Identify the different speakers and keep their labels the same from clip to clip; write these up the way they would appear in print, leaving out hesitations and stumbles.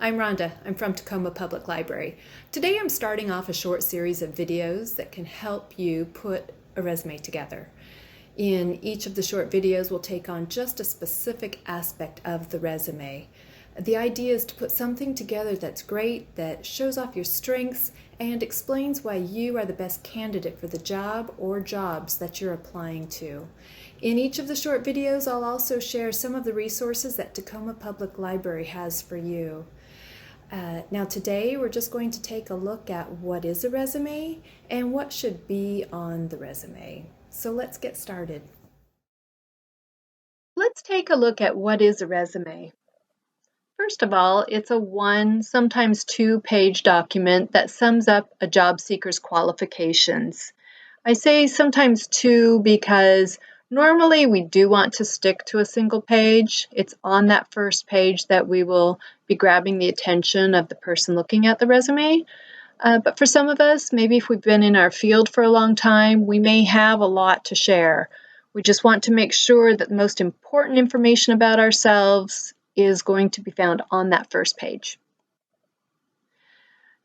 Speaker 1: I'm Rhonda. I'm from Tacoma Public Library. Today I'm starting off a short series of videos that can help you put a resume together. In each of the short videos, we'll take on just a specific aspect of the resume. The idea is to put something together that's great, that shows off your strengths, and explains why you are the best candidate for the job or jobs that you're applying to. In each of the short videos, I'll also share some of the resources that Tacoma Public Library has for you. Now today we're just going to take a look at what is a resume and what should be on the resume. So let's get started. Let's take a look at what is a resume. First of all, it's a one, sometimes two-page document that sums up a job seeker's qualifications. I say sometimes two because normally we do want to stick to a single page. It's on that first page that we will be grabbing the attention of the person looking at the resume. But for some of us, maybe if we've been in our field for a long time, we may have a lot to share. We just want to make sure that the most important information about ourselves is going to be found on that first page.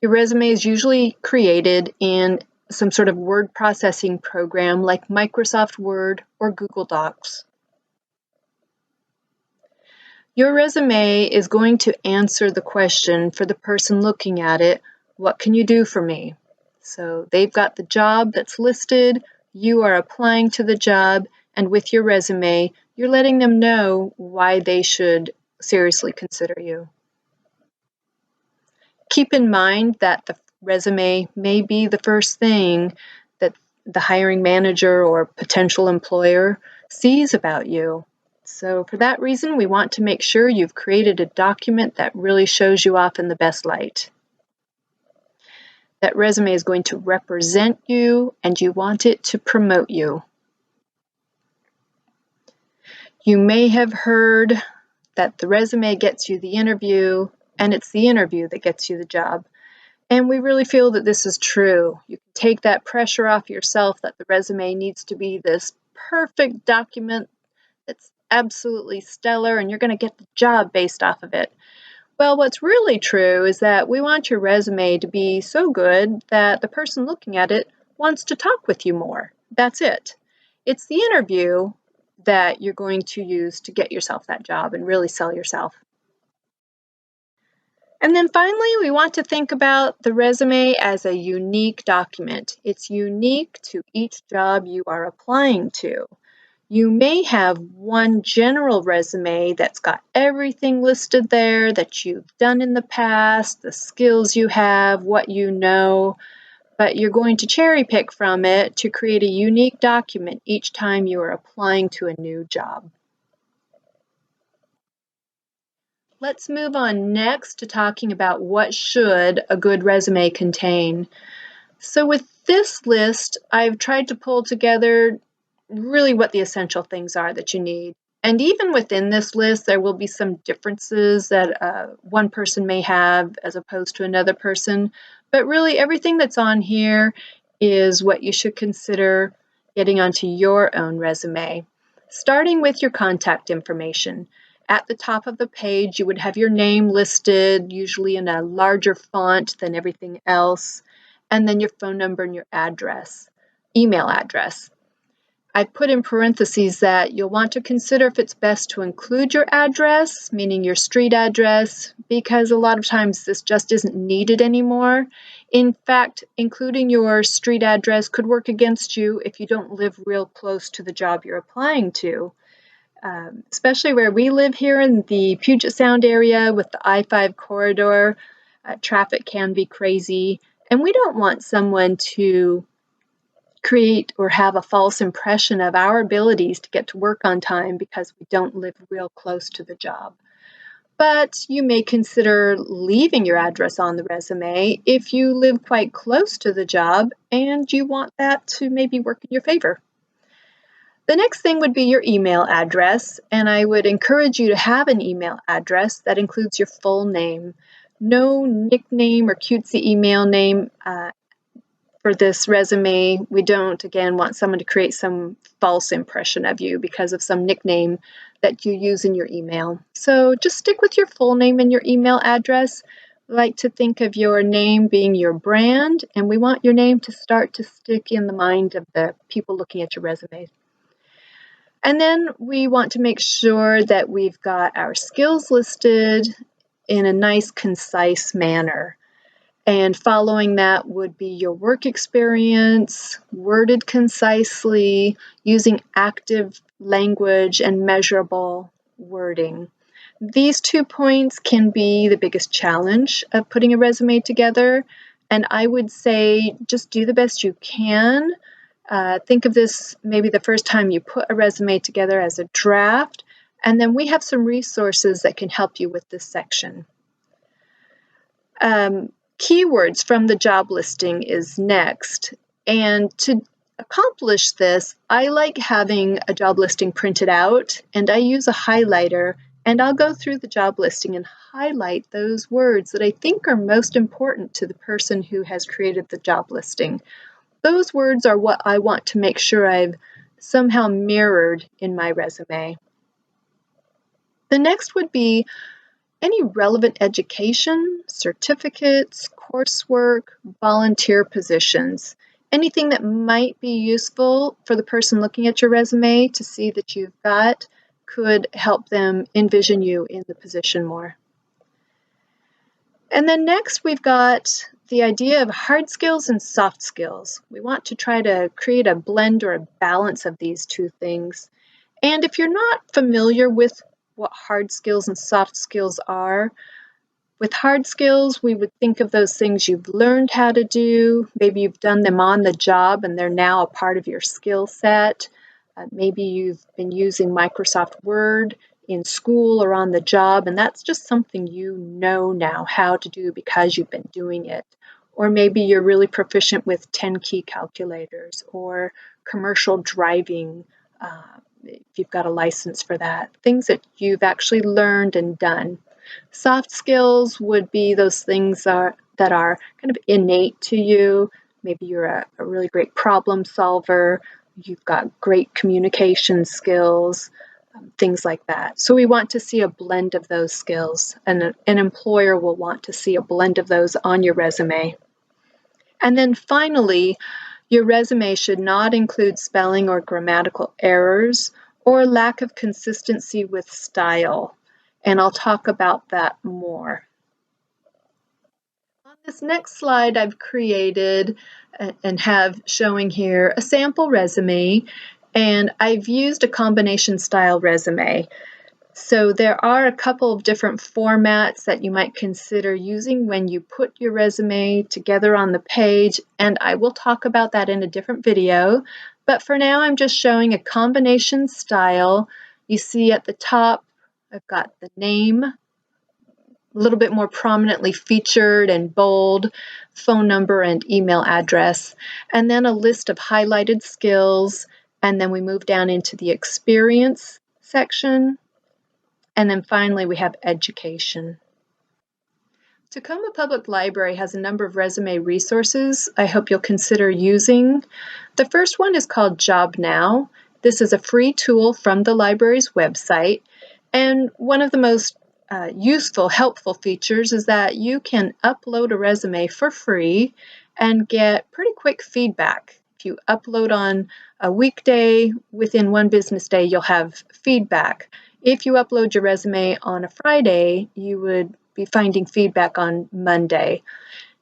Speaker 1: Your resume is usually created in some sort of word processing program like Microsoft Word or Google Docs. Your resume is going to answer the question for the person looking at it, what can you do for me? So they've got the job that's listed, you are applying to the job, and with your resume, you're letting them know why they should seriously consider you. Keep in mind that the resume may be the first thing that the hiring manager or potential employer sees about you. So for that reason, we want to make sure you've created a document that really shows you off in the best light. That resume is going to represent you, and you want it to promote you. You may have heard that the resume gets you the interview, and it's the interview that gets you the job. And we really feel that this is true. You can take that pressure off yourself that the resume needs to be this perfect document that's absolutely stellar, and you're going to get the job based off of it. Well, what's really true is that we want your resume to be so good that the person looking at it wants to talk with you more. That's it. It's the interview that you're going to use to get yourself that job and really sell yourself. And then finally, we want to think about the resume as a unique document. It's unique to each job you are applying to. You may have one general resume that's got everything listed there that you've done in the past, the skills you have, what you know, but you're going to cherry pick from it to create a unique document each time you are applying to a new job. Let's move on next to talking about what should a good resume contain. So with this list, I've tried to pull together really what the essential things are that you need. And even within this list, there will be some differences that one person may have as opposed to another person. But really, everything that's on here is what you should consider getting onto your own resume. Starting with your contact information. At the top of the page, you would have your name listed, usually in a larger font than everything else, and then your phone number and your address, email address. I put in parentheses that you'll want to consider if it's best to include your address, meaning your street address, because a lot of times this just isn't needed anymore. In fact, including your street address could work against you if you don't live real close to the job you're applying to. Especially where we live here in the Puget Sound area with the I-5 corridor, traffic can be crazy, and we don't want someone to create or have a false impression of our abilities to get to work on time because we don't live real close to the job. But you may consider leaving your address on the resume if you live quite close to the job and you want that to maybe work in your favor. The next thing would be your email address, and I would encourage you to have an email address that includes your full name. No nickname or cutesy email name. for this resume, we don't, again, want someone to create some false impression of you because of some nickname that you use in your email. So just stick with your full name and your email address. I like to think of your name being your brand, and we want your name to start to stick in the mind of the people looking at your resume. And then we want to make sure that we've got our skills listed in a nice, concise manner. And following that would be your work experience, worded concisely, using active language and measurable wording. These 2 points can be the biggest challenge of putting a resume together. And I would say just do the best you can. Think of this maybe the first time you put a resume together as a draft. And then we have some resources that can help you with this section. Keywords from the job listing is next. And to accomplish this, I like having a job listing printed out, and I use a highlighter, and I'll go through the job listing and highlight those words that I think are most important to the person who has created the job listing. Those words are what I want to make sure I've somehow mirrored in my resume. The next would be any relevant education, certificates, coursework, volunteer positions, anything that might be useful for the person looking at your resume to see that you've got could help them envision you in the position more. And then next we've got the idea of hard skills and soft skills. We want to try to create a blend or a balance of these two things. And if you're not familiar with what hard skills and soft skills are, with hard skills, we would think of those things you've learned how to do. Maybe you've done them on the job and they're now a part of your skill set. Maybe you've been using Microsoft Word in school or on the job, and that's just something you know now how to do because you've been doing it. Or maybe you're really proficient with 10-key calculators or commercial driving, if you've got a license for that, things that you've actually learned and done. Soft skills would be those things that are kind of innate to you. Maybe you're a really great problem solver, you've got great communication skills, things like that. So we want to see a blend of those skills, and an employer will want to see a blend of those on your resume. And then finally, your resume should not include spelling or grammatical errors or lack of consistency with style. And I'll talk about that more. On this next slide, I've created and have showing here a sample resume, and I've used a combination style resume. So there are a couple of different formats that you might consider using when you put your resume together on the page, and I will talk about that in a different video. But for now, I'm just showing a combination style. You see at the top, I've got the name, a little bit more prominently featured and bold, phone number and email address, and then a list of highlighted skills, and then we move down into the experience section. And then finally, we have education. Tacoma Public Library has a number of resume resources I hope you'll consider using. The first one is called Job Now. This is a free tool from the library's website. And one of the most useful, helpful features is that you can upload a resume for free and get pretty quick feedback. If you upload on a weekday, within one business day, you'll have feedback. If you upload your resume on a Friday, you would be finding feedback on Monday.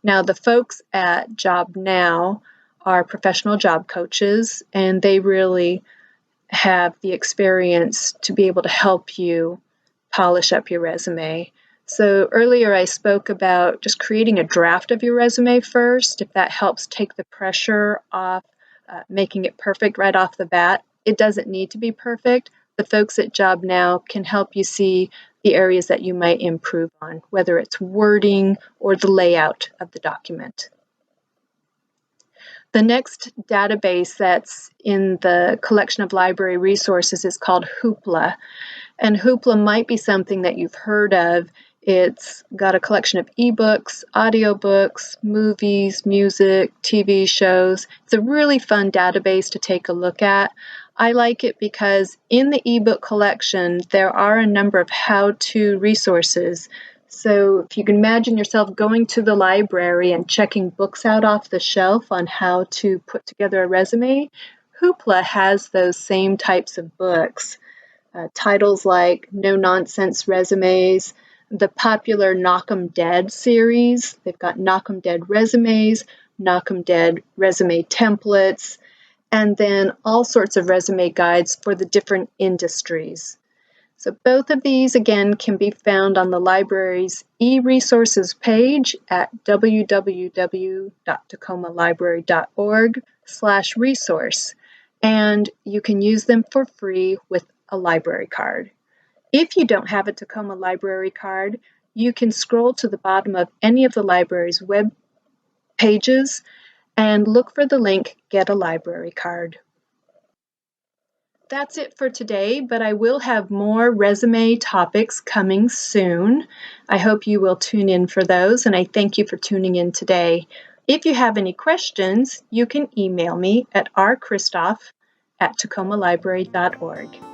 Speaker 1: Now, the folks at Job Now are professional job coaches, and they really have the experience to be able to help you polish up your resume. So earlier I spoke about just creating a draft of your resume first, if that helps take the pressure off making it perfect right off the bat. It doesn't need to be perfect. The folks at Job Now can help you see the areas that you might improve on, whether it's wording or the layout of the document. The next database that's in the collection of library resources is called Hoopla. And Hoopla might be something that you've heard of It's got a collection of ebooks, audiobooks, movies, music, TV shows. It's a really fun database to take a look at. I like it because in the ebook collection, there are a number of how-to resources. So if you can imagine yourself going to the library and checking books out off the shelf on how to put together a resume, Hoopla has those same types of books. Titles like No Nonsense Resumes, the popular Knock 'em Dead series. They've got Knock 'em Dead resumes, Knock 'em Dead resume templates, and then all sorts of resume guides for the different industries. So both of these, again, can be found on the library's e-resources page at www.tacomalibrary.org/resource, and you can use them for free with a library card. If you don't have a Tacoma Library card, you can scroll to the bottom of any of the library's web pages and look for the link Get a Library Card. That's it for today, but I will have more resume topics coming soon. I hope you will tune in for those, and I thank you for tuning in today. If you have any questions, you can email me at rkristoff@tacomalibrary.org.